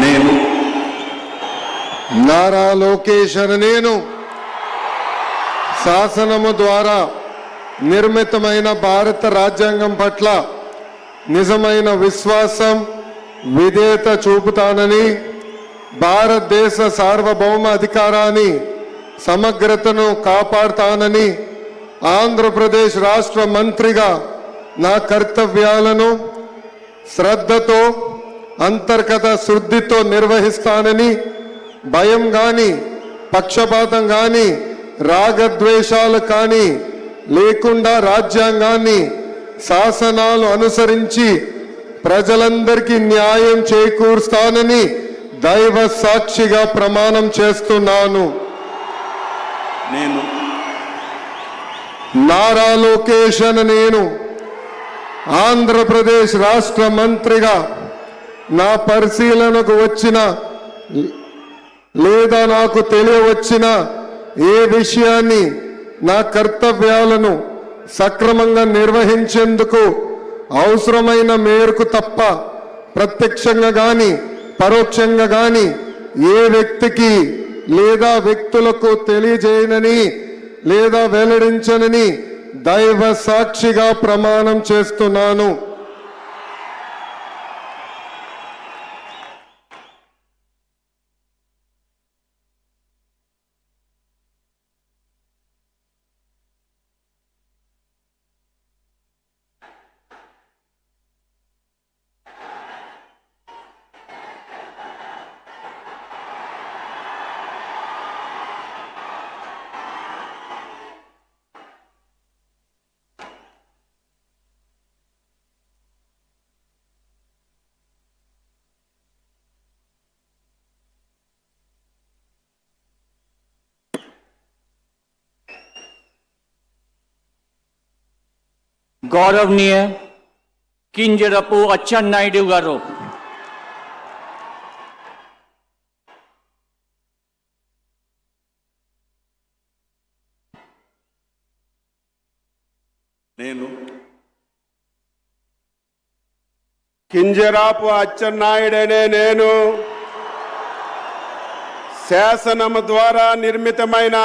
నేను నారా లోకేష్ అనే నేను శాసనము ద్వారా నిర్మితమైన భారత రాజ్యాంగం పట్ల నిజమైన విశ్వాసం విధేయత చూపుతానని, భారతదేశ సార్వభౌమ అధికారాన్ని సమగ్రతను కాపాడుతానని, ఆంధ్రప్రదేశ్ రాష్ట్ర మంత్రిగా నా కర్తవ్యాలను శ్రద్ధతో అంతర్గత శుద్ధితో నిర్వహిస్తానని, భయం కానీ పక్షపాతం కానీ రాగద్వేషాలు కానీ లేకుండా రాజ్యాంగాన్ని శాసనాలు అనుసరించి ప్రజలందరికీ న్యాయం చేకూరుస్తానని దైవ సాక్షిగా ప్రమాణం చేస్తున్నాను. నేను నారా లోకేష్ అనే నేను ఆంధ్రప్రదేశ్ రాష్ట్ర మంత్రిగా నా పరిశీలనకు వచ్చిన లేదా నాకు తెలియవచ్చిన ఏ విషయాన్ని నా కర్తవ్యాలను సక్రమంగా నిర్వహించేందుకు అవసరమైన మేరకు తప్ప ప్రత్యక్షంగా కానీ పరోక్షంగా కానీ ఏ వ్యక్తికి లేదా వ్యక్తులకు తెలియజేయనని లేదా వెల్లడించనని దైవ సాక్షిగా ప్రమాణం చేస్తున్నాను. गौरवनीय किंजरपु अच्चन्नायुडु गारू నేను కింజరాపు అచ్చెన్నాయుడనే నేను శాసనము ద్వారా నిర్మితమైన